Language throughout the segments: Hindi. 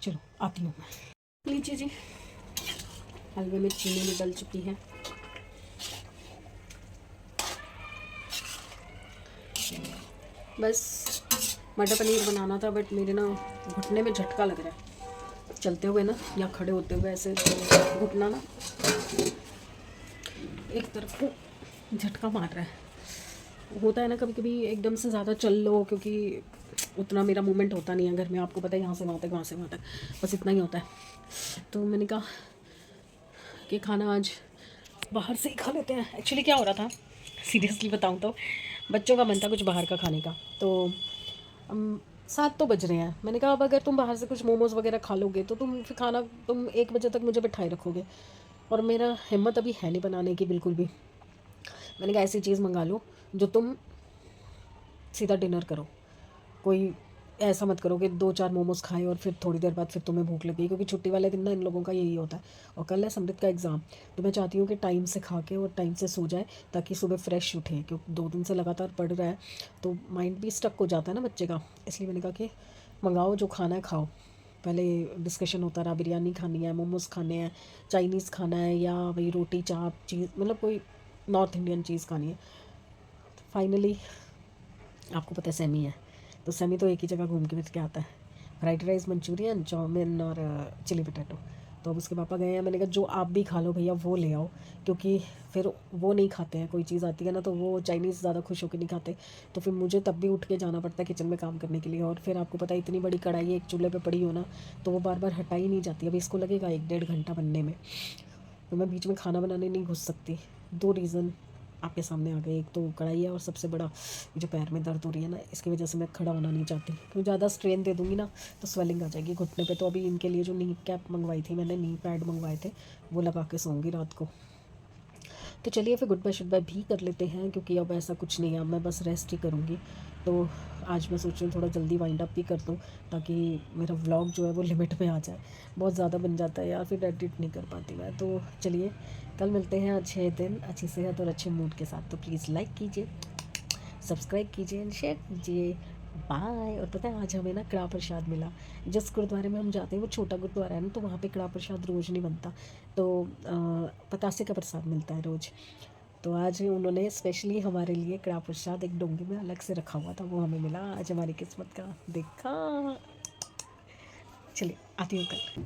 चलो आती हूँ मैं। लीजिए जी, हलवे में चीनी भी डल चुकी है। बस मटर पनीर बनाना था, बट मेरे ना घुटने में झटका लग रहा है चलते हुए ना, या खड़े होते हुए ऐसे घुटना ना एक तरफ को झटका मार रहा है। होता है ना कभी कभी एकदम से ज़्यादा चल लो, क्योंकि उतना मेरा मूवमेंट होता नहीं है घर में, आपको पता है, यहाँ से वहाँ तक वहाँ से वहाँ तक, बस इतना ही होता है। तो मैंने कहा कि खाना आज बाहर से ही खा लेते हैं। एक्चुअली क्या हो रहा था, सीरियसली बताऊँ तो बच्चों का मन था कुछ बाहर का खाने का। तो 7 तो बज रहे हैं, मैंने कहा अब अगर तुम बाहर से कुछ मोमोज़ वगैरह खा लोगे तो तुम फिर खाना तुम 1 बजे तक मुझे बिठाए रखोगे, और मेरा हिम्मत अभी है नहीं बनाने की बिल्कुल भी। मैंने कहा ऐसी चीज़ मंगा लो जो तुम सीधा डिनर करो, कोई ऐसा मत करो कि 2-4 मोमोज़ खाए और फिर थोड़ी देर बाद फिर तुम्हें भूख लगी, क्योंकि छुट्टी वाले दिन ना इन लोगों का यही होता है। और कल है समृद्ध का एग्ज़ाम, तो मैं चाहती हूँ कि टाइम से खा के और टाइम से सो जाए, ताकि सुबह फ्रेश उठे, क्योंकि 2 दिन से लगातार पढ़ रहा है तो माइंड भी स्टक हो जाता है ना बच्चे का। इसलिए मैंने कहा कि मंगाओ, जो खाना है खाओ। पहले डिस्कशन होता रहा, बिरयानी खानी है, मोमोज़ खाने हैं, चाइनीज़ खाना है, या वही रोटी चाप चीज़, मतलब कोई नॉर्थ इंडियन चीज़ खानी है। फाइनली आपको पता है सेमी है, तो सेमी तो एक ही जगह घूम के फिर क्या आता है, फ्राइड राइस, मंचूरियन, चाउमीन और चिली पटेटो। तो अब उसके पापा गए हैं, मैंने कहा जो आप भी खा लो भैया वो ले आओ, क्योंकि फिर वो नहीं खाते हैं, कोई चीज़ आती है ना तो वो चाइनीज़ ज़्यादा खुश होकर नहीं खाते, तो फिर मुझे तब भी उठ के जाना पड़ता है किचन में काम करने के लिए। और फिर आपको पता है इतनी बड़ी कढ़ाई एक चूल्हे पे पड़ी हो ना, तो वो बार बार हटाई नहीं जाती। अभी इसको लगेगा 1-1.5 घंटा बनने में, तो मैं बीच में खाना बनाने नहीं घुस सकती। 2 रीज़न आपके सामने आ गए, एक तो कढ़ाई है, और सबसे बड़ा ये जो पैर में दर्द हो रही है ना, इसकी वजह से मैं खड़ा होना नहीं चाहती, क्योंकि ज़्यादा स्ट्रेन दे दूँगी ना तो स्वेलिंग आ जाएगी घुटने पे। तो अभी इनके लिए जो नी कैप मंगवाई थी मैंने, नी पैड मंगवाए थे, वो लगा के सोऊंगी रात को। तो चलिए फिर गुड बाय शुड बाय भी कर लेते हैं, क्योंकि अब ऐसा कुछ नहीं है, अब मैं बस रेस्ट ही करूँगी। तो आज मैं सोच रही हूँ थोड़ा जल्दी वाइंड अप भी कर दूँ, ताकि मेरा व्लॉग जो है वो लिमिट में आ जाए। बहुत ज़्यादा बन जाता है यार, फिर एडिट नहीं कर पाती मैं। तो चलिए कल मिलते हैं अच्छे दिन, अच्छी सेहत और अच्छे मूड के साथ। तो प्लीज़ लाइक कीजिए, सब्सक्राइब कीजिए एंड शेयर कीजिए। बाय। और पता है आज हमें ना कड़ा प्रसाद मिला। जिस गुरुद्वारे में हम जाते हैं वो छोटा गुरुद्वारा है ना, तो वहाँ पे कड़ा प्रसाद रोज़ नहीं बनता, तो पतासे का प्रसाद मिलता है रोज़। तो आज उन्होंने स्पेशली हमारे लिए कड़ा प्रसाद एक डोंगे में अलग से रखा हुआ था, वो हमें मिला। आज हमारी किस्मत का देखा। चलिए आती हूँ कल।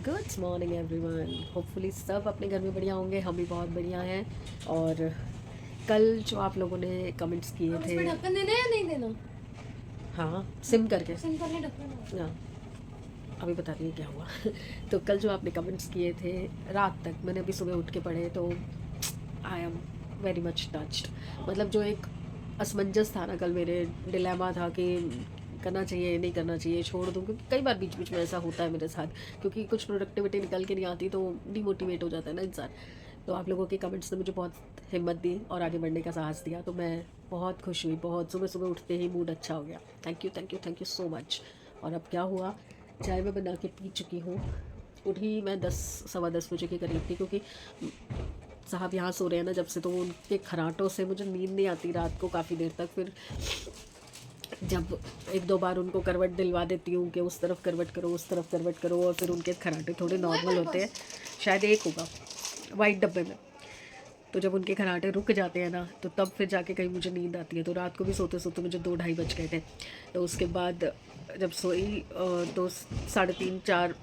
गुड मॉर्निंग एवरीवन, होपफुली सब अपने घर में बढ़िया होंगे, हम भी बहुत बढ़िया हैं। और कल जो आप लोगों ने कमेंट्स किए थे, ढक्कन देना या नहीं देना? हाँ सिम करके, सिम करके ढक्कन। हाँ अभी बता रही है क्या हुआ। तो कल जो आपने कमेंट्स किए थे रात तक, मैंने अभी सुबह उठ के पढ़े, तो I am very much touched. मतलब जो एक असमंजस था ना कल, मेरे डिलेमा था कि करना चाहिए नहीं करना चाहिए, छोड़ दूँ, क्योंकि कई बार बीच बीच में ऐसा होता है मेरे साथ, क्योंकि कुछ प्रोडक्टिविटी निकल के नहीं आती तो डिमोटिवेट हो जाता है ना इंसान। तो आप लोगों के कमेंट्स ने मुझे बहुत हिम्मत दी और आगे बढ़ने का साहस दिया, तो मैं बहुत खुश हुई, बहुत। सुबह सुबह उठते ही मूड अच्छा हो गया। Thank you thank you thank you so much. और अब क्या हुआ, चाय मैं बना के पी चुकी हूँ। उठी मैं 10-10:15 बजे के करीब थी, क्योंकि साहब यहाँ सो रहे हैं ना जब से, तो उनके खराटों से मुझे नींद नहीं आती रात को काफ़ी देर तक। फिर जब 1-2 बार उनको करवट दिलवा देती हूँ कि उस तरफ करवट करो, उस तरफ करवट करो, और फिर उनके खराटे थोड़े नॉर्मल होते हैं, शायद एक होगा वाइट डब्बे में। तो जब उनके खराटे रुक जाते हैं ना, तो तब फिर जाके कहीं मुझे नींद आती है। तो रात को भी सोते सोते मुझे 2-2:30 बज गए थे। तो उसके बाद जब सोई तो 3:30-4,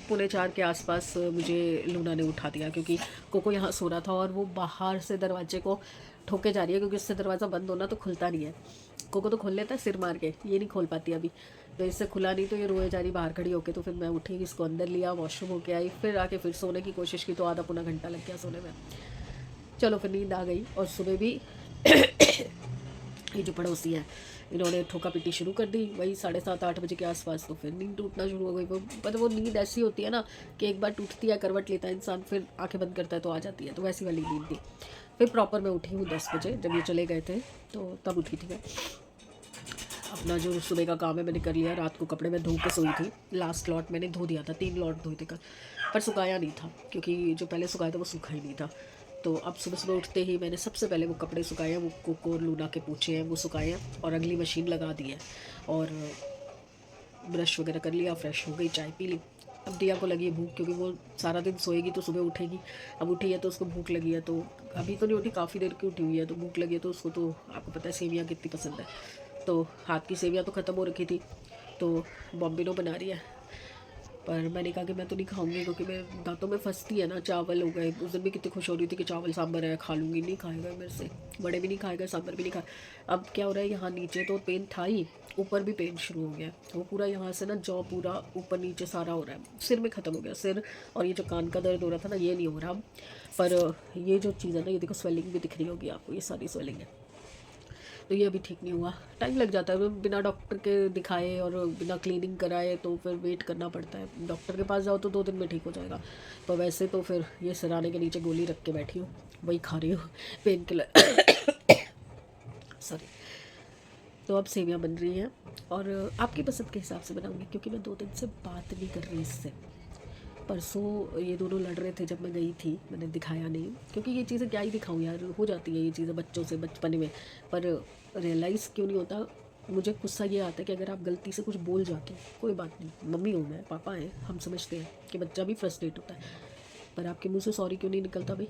3:45 के आसपास मुझे लूना ने उठा दिया, क्योंकि कोको यहाँ सो रहा था और वो बाहर से दरवाजे को ठोके जा रही है, क्योंकि इससे दरवाज़ा बंद होना तो खुलता नहीं है। कोको तो खोल लेता है सिर मार के, ये नहीं खोल पाती अभी, तो इससे खुला नहीं, तो ये रोए जा रही बाहर खड़ी होके। तो फिर मैं उठी, इसको अंदर लिया, वॉशरूम होके आई, फिर आके फिर सोने की कोशिश की, तो आधा पौना घंटा लग गया सोने में। चलो फिर नींद आ गई। और सुबह भी ये जो पड़ोसी हैं इन्होंने ठोका पीटी शुरू कर दी, वही 7:30-8 बजे के आसपास। तो फिर नींद टूटना शुरू हो गई। वो मतलब वो नींद ऐसी होती है ना कि एक बार टूटती है, करवट लेता है इंसान, फिर आंखें बंद करता है तो आ जाती है, तो वैसी वाली नींद थी। फिर प्रॉपर मैं उठी हूँ 10 बजे, जब ये चले गए थे तो तब उठी थी मैं। अपना जो सुबह का काम है मैंने कर लिया। रात को कपड़े में धो के सोई थी, लास्ट लॉट मैंने धो दिया था, 3 लॉट धोए थे कल, पर सुखाया नहीं था, क्योंकि जो पहले सुखाया था वो सूखा ही नहीं था। तो अब सुबह सुबह उठते ही मैंने सबसे पहले वो कपड़े सुखाए हैं, वो कोको और लूना के पूछे हैं वो सुखाए हैं, और अगली मशीन लगा दी है। और ब्रश वगैरह कर लिया, फ्रेश हो गई, चाय पी ली। अब दिया को लगी है भूख, क्योंकि वो सारा दिन सोएगी तो सुबह उठेगी। अब उठी है तो उसको भूख लगी है, तो अभी तो नहीं उठी, काफ़ी देर की उठी हुई है, तो भूख लगी है। तो उसको, तो आपको पता है सेवियाँ कितनी पसंद है, तो हाथ की सेवियाँ तो ख़त्म हो रखी थी, तो बॉम्बिनो बना रही है। पर मैंने कहा कि मैं तो नहीं खाऊंगी, क्योंकि मेरे दांतों में फंसती है ना। चावल हो गए, उस दिन भी कितनी खुश हो रही थी कि चावल सांभर है, खा लूँगी, नहीं खाएगा मेरे से, बड़े भी नहीं खाएगा, सांभर भी नहीं खा। अब क्या हो रहा है, यहाँ नीचे तो पेन था ही, ऊपर भी पेन शुरू हो गया। वो पूरा यहाँ से ना जॉ पूरा ऊपर नीचे सारा हो रहा है, सिर में ख़त्म हो गया सिर। और ये जो कान का दर्द हो रहा था ना, ये नहीं हो रहा अब। पर ये जो चीज़ है ना, ये देखो स्वेलिंग भी दिख रही होगी आपको, ये सारी स्वेलिंग है, तो ये अभी ठीक नहीं हुआ। टाइम लग जाता है, बिना डॉक्टर के दिखाए और बिना क्लीनिंग कराए तो फिर वेट करना पड़ता है। डॉक्टर के पास जाओ तो 2 दिन में ठीक हो जाएगा, पर वैसे तो फिर ये सिराने के नीचे गोली रख के बैठी हूँ, वही खा रही हूँ, पेन किलर। सॉरी। तो अब सेवियाँ बन रही हैं, और आपकी पसंद के हिसाब से बनाऊँगी, क्योंकि मैं 2 दिन से बात नहीं कर रही इससे। परसों ये दोनों लड़ रहे थे जब मैं गई थी, मैंने दिखाया नहीं, क्योंकि ये चीज़ें क्या ही दिखाऊँ यार, हो जाती है ये चीज़ें बच्चों से बचपन में। पर रियलाइज़ क्यों नहीं होता, मुझे गुस्सा ये आता है कि अगर आप गलती से कुछ बोल जाते हो, कोई बात नहीं, मम्मी हूँ मैं, पापा हैं, हम समझते हैं कि बच्चा भी फ्रस्ट्रेट होता है, पर आपके मुँह से सॉरी क्यों नहीं निकलता भाई?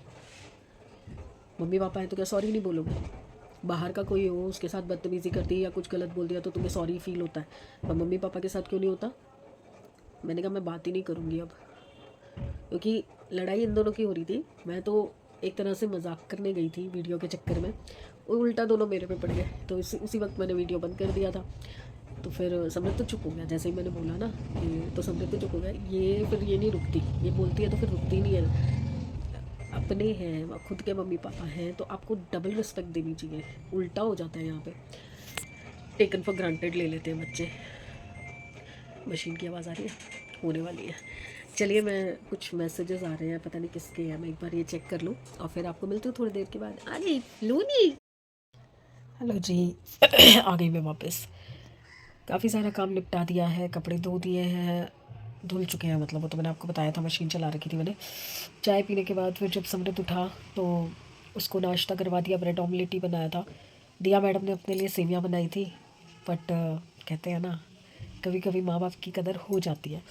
मम्मी पापा हैं तो क्या सॉरी नहीं बोलोगे? बाहर का कोई हो, उसके साथ बदतमीज़ी कर दी या कुछ गलत बोल दिया तो तुम्हें सॉरी फील होता है, पर मम्मी पापा के साथ क्यों नहीं होता? मैंने कहा मैं बात ही नहीं करूँगी अब, क्योंकि लड़ाई इन दोनों की हो रही थी। मैं तो एक तरह से मजाक करने गई थी वीडियो के चक्कर में, वो उल्टा दोनों मेरे पे पड़ गए, तो उसी वक्त मैंने वीडियो बंद कर दिया था। तो फिर समृत तो चुप हो गया, जैसे ही मैंने बोला ना ये, तो समृत तो चुप हो गया। ये फिर ये नहीं रुकती, ये बोलती है तो फिर रुकती नहीं है। अपने हैं, खुद के मम्मी पापा हैं, तो आपको डबल रिस्पेक्ट देनी चाहिए। उल्टा हो जाता है यहाँ पे, टेकन फॉर ग्रांटेड ले लेते हैं बच्चे। मशीन की आवाज़ आ रही है, होने वाली है। चलिए, मैं कुछ मैसेजेस आ रहे हैं, पता नहीं किसके हैं, मैं एक बार ये चेक कर लूँ और फिर आपको मिलती हूँ थोड़ी देर के बाद। आ गई लूनी। हेलो जी। आ गई मैं वापस। काफ़ी सारा काम निपटा दिया है, कपड़े धो दिए हैं, धुल चुके हैं मतलब, वो तो मैंने आपको बताया था, मशीन चला रखी थी मैंने। चाय पीने के बाद फिर जब समृत उठा तो उसको नाश्ता करवा दिया, ब्रेड ऑमलेट ही बनाया था। दिया मैडम ने अपने लिए सेवियाँ बनाई थी, बट कहते हैं ना, कभी कभी माँ बाप की कदर हो जाती है।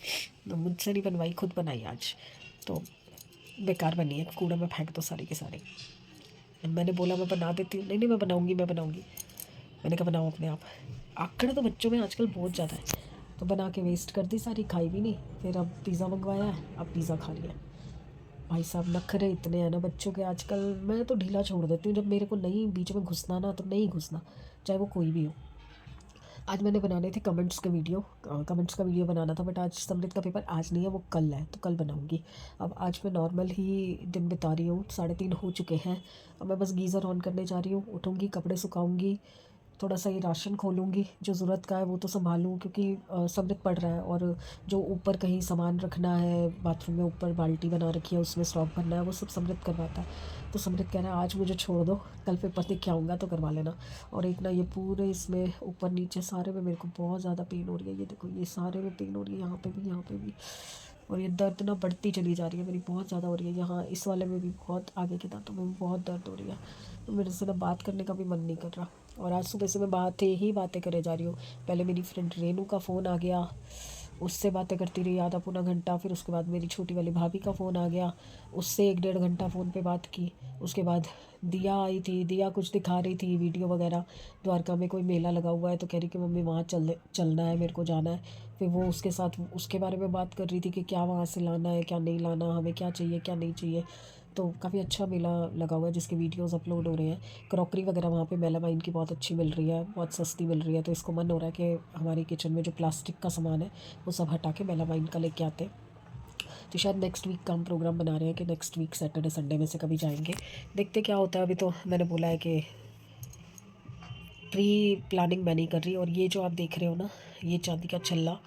तो मुझसे नहीं बनवाई, खुद बनाई आज, तो बेकार बनी है, कूड़ा में फेंक दो सारी की सारी। मैंने बोला मैं बना देती हूँ, नहीं नहीं मैं बनाऊँगी मैं बनाऊँगी। मैंने कहा बनाओ अपने आप। आकड़ तो बच्चों में आजकल बहुत ज़्यादा है, तो बना के वेस्ट कर दी सारी, खाई भी नहीं। फिर अब पिज़्ज़ा मंगवाया है, अब पिज़्ज़ा खा लिया। भाई साहब नखरे इतने हैं ना बच्चों के आजकल, मैं तो ढीला छोड़ देती हूँ। जब मेरे को नहीं बीच में घुसना ना, तो नहीं घुसना, चाहे वो कोई भी हो। आज मैंने बनाने थे कमेंट्स का वीडियो बनाना था, बट आज समृत का पेपर आज नहीं है, वो कल है, तो कल बनाऊंगी। अब आज मैं नॉर्मल ही दिन बिता रही हूँ, 3:30 हो चुके हैं। अब मैं बस गीज़र ऑन करने जा रही हूँ, उठूँगी, कपड़े सुखाऊँगी, थोड़ा सा ये राशन खोलूँगी, जो ज़रूरत का है वो तो संभालूँ, क्योंकि समृत पड़ रहा है। और जो ऊपर कहीं सामान रखना है, बाथरूम में ऊपर बाल्टी बना रखी है, उसमें स्टॉक भरना है, वो सब समृत करवाता है। तो समृत कह रहा है आज मुझे छोड़ दो, कल पेपर देख के आऊँगा तो करवा लेना। और एक ना ये पूरे इसमें ऊपर नीचे सारे में मेरे को बहुत ज़्यादा पेन हो रही है, ये देखो ये सारे में पेन हो रही है, यहाँ पे भी, यहाँ पे भी। और ये दर्द ना बढ़ती चली जा रही है मेरी, बहुत ज़्यादा हो रही है। यहाँ इस वाले में भी बहुत, आगे के दांतों में भी बहुत दर्द हो रही है। तो मेरे से ना बात करने का भी मन नहीं कर रहा। और आज सुबह से मैं बातें करे जा रही हूँ। पहले मेरी फ्रेंड रेनू का फ़ोन आ गया, उससे बातें करती रही आधा पौना घंटा। फिर उसके बाद मेरी छोटी वाली भाभी का फ़ोन आ गया, उससे 1-1.5 घंटा फ़ोन पे बात की। उसके बाद दिया आई थी, दिया कुछ दिखा रही थी वीडियो वगैरह। द्वारका में कोई मेला लगा हुआ है, तो कह रही कि मम्मी वहाँ चलना है, मेरे को जाना है। फिर वो उसके साथ उसके बारे में बात कर रही थी कि क्या वहाँ से लाना है, क्या नहीं लाना, हमें क्या चाहिए क्या नहीं चाहिए। तो काफ़ी अच्छा मेला लगा हुआ है, जिसके वीडियोस अपलोड हो रहे हैं। क्रॉकरी वगैरह वहाँ पे मेलामाइन की बहुत अच्छी मिल रही है, बहुत सस्ती मिल रही है। तो इसको मन हो रहा है कि हमारी किचन में जो प्लास्टिक का सामान है वो सब हटा के मेलामाइन का लेके आते हैं। तो शायद नेक्स्ट वीक का हम प्रोग्राम बना रहे हैं कि नेक्स्ट वीक सैटरडे संडे में से कभी जाएंगे, देखते क्या होता है। अभी तो मैंने बोला है कि प्री प्लानिंग मैं नहीं कर रही। और ये जो आप देख रहे हो ना, ये चांदी का छल्ला,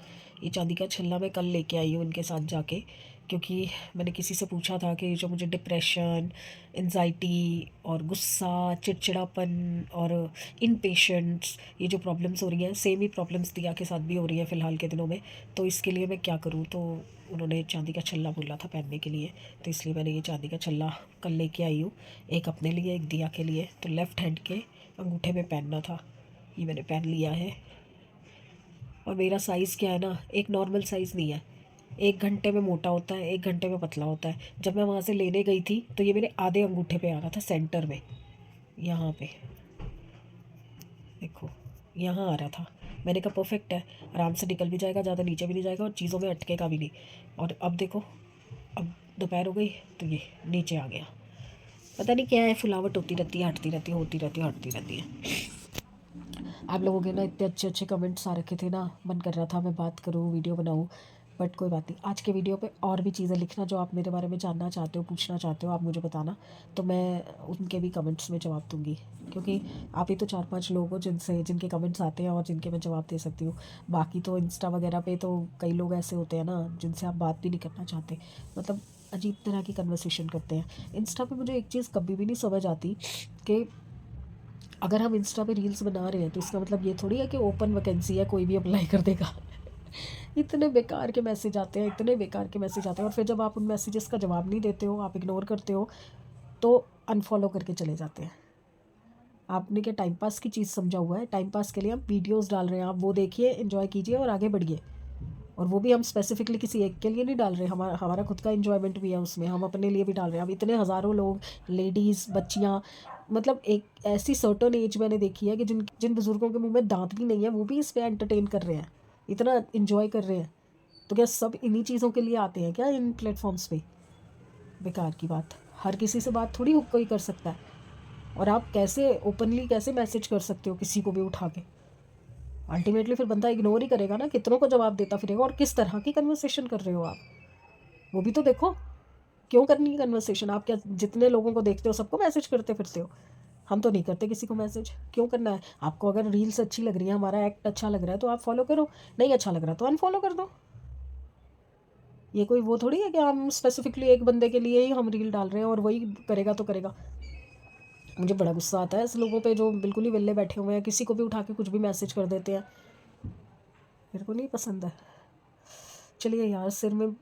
ये चांदी का छल्ला मैं कल लेके आई हूँ इनके साथ जाके, क्योंकि मैंने किसी से पूछा था कि जो मुझे डिप्रेशन, एंजाइटी और गुस्सा, चिड़चिड़ापन और इनपेशेंस, ये जो प्रॉब्लम्स हो रही हैं, सेम ही प्रॉब्लम्स दिया के साथ भी हो रही हैं फ़िलहाल के दिनों में, तो इसके लिए मैं क्या करूँ। तो उन्होंने चांदी का छल्ला बोला था पहनने के लिए, तो इसलिए मैंने ये चांदी का छल्ला कल लेके आई हूँ, एक अपने लिए एक दिया के लिए। तो लेफ़्ट हैंड के अंगूठे में पहनना था, ये मैंने पहन लिया है। और मेरा साइज़ क्या है ना, एक नॉर्मल साइज़ नहीं है। 1 घंटे में मोटा होता है, 1 घंटे में पतला होता है। जब मैं वहाँ से लेने गई थी तो ये मेरे आधे अंगूठे पे आ रहा था, सेंटर में, यहाँ पे देखो, यहाँ आ रहा था। मैंने कहा परफेक्ट है, आराम से निकल भी जाएगा, ज़्यादा नीचे भी नहीं जाएगा और चीज़ों में अटकेगा भी नहीं। और अब देखो, अब दोपहर हो गई तो ये नीचे आ गया। पता नहीं क्या है, फुलावट होती रहती है, हटती रहती है, होती रहती है, हटती रहती है। आप लोगों के ना इतने अच्छे अच्छे कमेंट्स आ रखे थे ना, मन कर रहा था मैं बात करूँ, वीडियो बनाऊँ, बट कोई बात नहीं। आज के वीडियो पे और भी चीज़ें लिखना जो आप मेरे बारे में जानना चाहते हो, पूछना चाहते हो, आप मुझे बताना, तो मैं उनके भी कमेंट्स में जवाब दूँगी। क्योंकि आप ही तो 4-5 लोग हो जिनके कमेंट्स आते हैं और जिनके मैं जवाब दे सकती हूँ। बाकी तो इंस्टा वगैरह पे तो कई लोग ऐसे होते हैं ना जिनसे आप बात भी नहीं करना चाहते, मतलब अजीब तरह की कन्वर्सेशन करते हैं। इंस्टा पे मुझे एक चीज़ कभी भी नहीं समझ आती कि अगर हम इंस्टा पे रील्स बना रहे हैं तो इसका मतलब ये थोड़ी है कि ओपन वैकेंसी है, कोई भी अप्लाई कर देगा। इतने बेकार के मैसेज आते हैं, इतने बेकार के मैसेज आते हैं, और फिर जब आप उन मैसेजेस का जवाब नहीं देते हो, आप इग्नोर करते हो, तो अनफॉलो करके चले जाते हैं। आपने क्या टाइम पास की चीज़ समझा हुआ है? टाइम पास के लिए हम वीडियोस डाल रहे हैं, आप वो देखिए, एंजॉय कीजिए और आगे बढ़िए। और वो भी हम स्पेसिफिकली किसी एक के लिए नहीं डाल रहे, हमारा हमारा खुद का एंजॉयमेंट भी है उसमें, हम अपने लिए भी डाल रहे हैं। अब इतने हज़ारों लोग, लेडीज़, बच्चियाँ, मतलब एक ऐसी सर्टन एज मैंने देखी है कि जिन जिन बुज़ुर्गों के मुंह में दांत भी नहीं है, वो भी इस पे एंटरटेन कर रहे हैं, इतना इन्जॉय कर रहे हैं। तो क्या सब इन्हीं चीज़ों के लिए आते हैं क्या इन प्लेटफॉर्म्स पे? बेकार की बात। हर किसी से बात थोड़ी कोई कर सकता है। और आप कैसे ओपनली कैसे मैसेज कर सकते हो किसी को भी उठा के? अल्टीमेटली फिर बंदा इग्नोर ही करेगा ना, कितनों को जवाब देता फिरेगा। और किस तरह की कन्वर्सेशन कर रहे हो आप, वो भी तो देखो। क्यों करनी है कन्वर्सेशन? आप क्या जितने लोगों को देखते हो सबको मैसेज करते फिरते हो? हम तो नहीं करते किसी को मैसेज, क्यों करना है? आपको अगर रील्स अच्छी लग रही है, हमारा एक्ट अच्छा लग रहा है, तो आप फॉलो करो, नहीं अच्छा लग रहा तो अनफॉलो कर दो। ये कोई वो थोड़ी है कि हम स्पेसिफिकली एक बंदे के लिए ही हम रील डाल रहे हैं और वही करेगा तो करेगा। मुझे बड़ा गुस्सा आता है ऐसे लोगों पे जो बिल्कुल ही विल्ले बैठे हुए हैं, किसी को भी उठा के कुछ भी मैसेज कर देते हैं। मेरे को नहीं पसंद है। चलिए यार, सिर में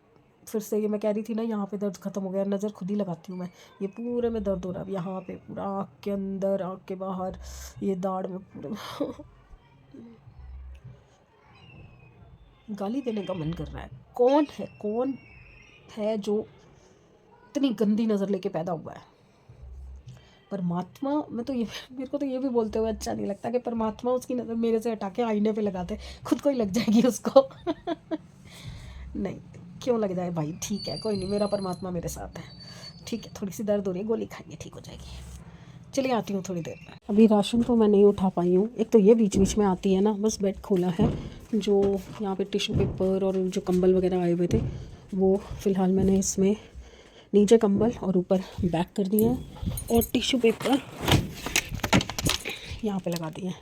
फिर से ये मैं कह रही थी ना, यहाँ पे दर्द ख़त्म हो गया, नज़र खुद ही लगाती हूँ मैं। ये पूरे में दर्द हो रहा है अब, यहाँ पे पूरा, आँख के अंदर, आँख के बाहर, ये दाढ़ में पूरे। गाली देने का मन कर रहा है। कौन है जो इतनी गंदी नज़र लेके पैदा हुआ है? परमात्मा, मैं तो ये, मेरे को तो ये भी बोलते हुए अच्छा नहीं लगता कि परमात्मा उसकी नज़र मेरे से हटा के आईने पे लगाते, खुद को ही लग जाएगी उसको। नहीं, क्यों लग जाए भाई, ठीक है, कोई नहीं, मेरा परमात्मा मेरे साथ है। ठीक है, थोड़ी सी दर्द हो रही है, गोली खाएंगे, ठीक हो जाएगी। चलिए आती हूँ थोड़ी देर में। अभी राशन तो मैं नहीं उठा पाई हूँ, एक तो ये बीच बीच में आती है ना, बस बेड खोला है, जो यहाँ पे टिश्यू पेपर और जो कंबल वगैरह आए हुए थे वो फ़िलहाल मैंने इसमें नीचे कंबल और ऊपर बैग कर दिए हैं, और टिश्यू पेपर यहाँ पे लगा दिए हैं।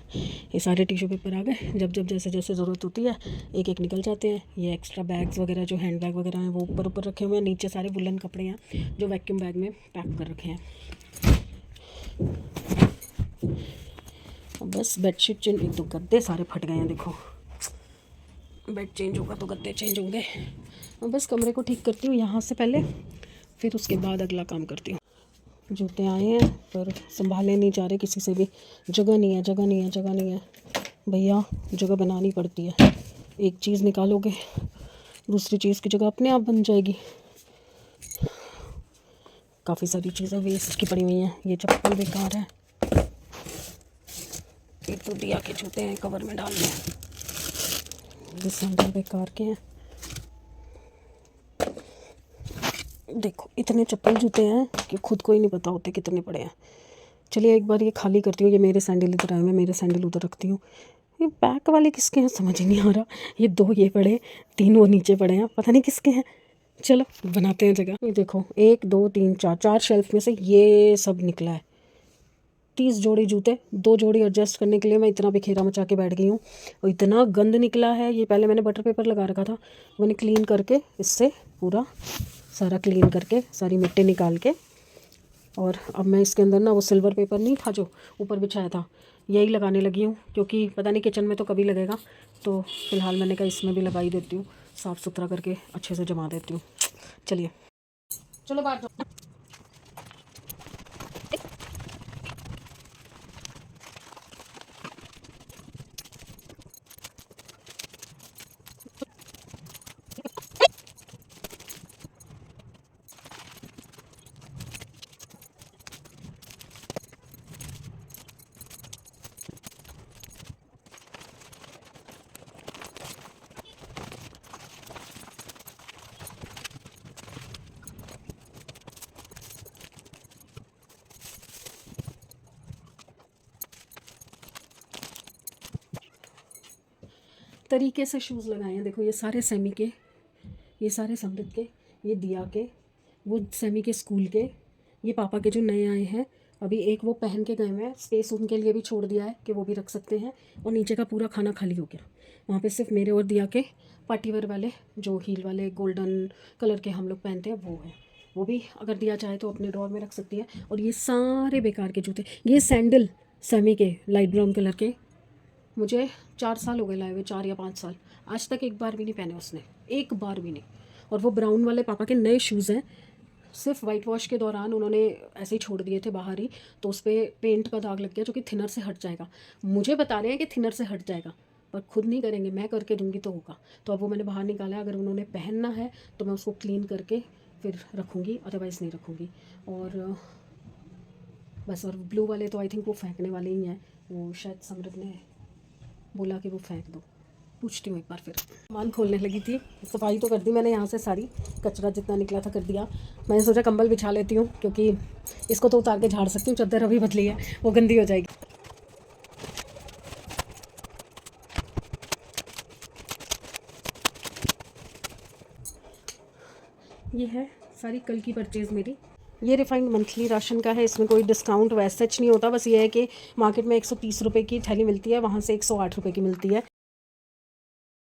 ये सारे टिश्यू पेपर आ गए, जब जब जैसे जैसे ज़रूरत होती है एक एक निकल जाते हैं। ये एक्स्ट्रा बैग्स वगैरह जो हैंड बैग वगैरह हैं वो ऊपर ऊपर रखे हुए हैं, नीचे सारे वुलन कपड़े हैं जो वैक्यूम बैग में पैक कर रखे हैं। बस बेडशीट चेंज, एक तो गद्दे सारे फट गए हैं, देखो बेड चेंज होगा तो गद्दे चेंज होंगे। और बस कमरे को ठीक करती हूँ यहाँ से पहले, फिर उसके बाद अगला काम करती हूँ। जूते आए हैं पर संभाले नहीं जा रहे किसी से भी, जगह नहीं है, जगह नहीं है, जगह नहीं है भैया, जगह बनानी पड़ती है। एक चीज़ निकालोगे दूसरी चीज़ की जगह अपने आप बन जाएगी। काफ़ी सारी चीज़ें वेस्ट की पड़ी हुई हैं। ये चप्पल बेकार है, एक तो दिया के जूते हैं कवर में डालने, ये सैंडल बेकार के हैं। देखो इतने चप्पल जूते हैं कि खुद को ही नहीं पता होते कितने पड़े हैं। चलिए एक बार ये खाली करती हूँ, ये मेरे सैंडल इधर आए, मैं मेरे सैंडल उधर रखती हूँ। ये बैक वाले किसके हैं समझ ही नहीं आ रहा। ये 2 ये पड़े, 3 वो नीचे पड़े हैं, पता नहीं किसके हैं। चलो बनाते हैं जगह। ये देखो 1 2 3 4 शेल्फ में से ये सब निकला है। 30 जोड़ी जूते, 2 जोड़ी एडजस्ट करने के लिए मैं इतना बिखेरा मचा के बैठ गई हूँ। और इतना गंद निकला है। ये पहले मैंने बटर पेपर लगा रखा था, मैंने क्लीन करके इससे पूरा सारा क्लीन करके सारी मिट्टी निकाल के, और अब मैं इसके अंदर ना वो सिल्वर पेपर नहीं था जो ऊपर बिछाया था, यही लगाने लगी हूँ, क्योंकि पता नहीं किचन में तो कभी लगेगा, तो फ़िलहाल मैंने कहा इसमें भी लगा ही देती हूँ, साफ़ सुथरा करके अच्छे से जमा देती हूँ। चलिए चलो बाहर जाओ। तरीके से शूज़ लगाए हैं। देखो ये सारे सेमी के, ये सारे समृद्ध के, ये दिया के, वो सेमी के स्कूल के, ये पापा के जो नए आए हैं अभी, एक वो पहन के गए हुए हैं, स्पेस उनके लिए भी छोड़ दिया है कि वो भी रख सकते हैं। और नीचे का पूरा खाना खाली हो गया, वहाँ पे सिर्फ मेरे और दिया के पार्टी वेयर वाले जो हील वाले गोल्डन कलर के हम लोग पहनते हैं वो है। वो भी अगर दिया चाहे तो अपने ड्रॉर में रख सकती है। और ये सारे बेकार के जूते, ये सैंडल सेमी के लाइट ब्राउन कलर के, मुझे 4 साल हो गए लाए हुए, 4 या 5 साल, आज तक एक बार भी नहीं पहने उसने, एक बार भी नहीं। और वो ब्राउन वाले पापा के नए शूज़ हैं, सिर्फ वाइट वॉश के दौरान उन्होंने ऐसे ही छोड़ दिए थे बाहर ही, तो उस पर पेंट का दाग लग गया जो कि थिनर से हट जाएगा। मुझे बता रहे हैं कि थिनर से हट जाएगा, पर खुद नहीं करेंगे, मैं करके दूंगी तो होगा। तो अब वो मैंने बाहर निकाला है, अगर उन्होंने पहनना है तो मैं उसको क्लीन करके फिर रखूँगी, अदरवाइज़ नहीं रखूँगी। और बस, और ब्लू वाले तो आई थिंक वो फेंकने वाले ही हैं, वो शायद समृद्ध ने बोला कि वो फेंक दो। पूछती हूँ एक बार फिर। सामान खोलने लगी थी, सफाई तो कर दी मैंने यहाँ से, सारी कचरा जितना निकला था कर दिया। मैंने सोचा कंबल बिछा लेती हूँ क्योंकि इसको तो उतार के झाड़ सकती हूँ, चादर अभी बदली है, वो गंदी हो जाएगी। ये है सारी कल की परचेज़ मेरी। ये रिफाइंड मंथली राशन का है, इसमें कोई डिस्काउंट वैसे सच नहीं होता, बस ये है कि मार्केट में 130 रुपये की थैली मिलती है, वहाँ से 108 रुपये की मिलती है।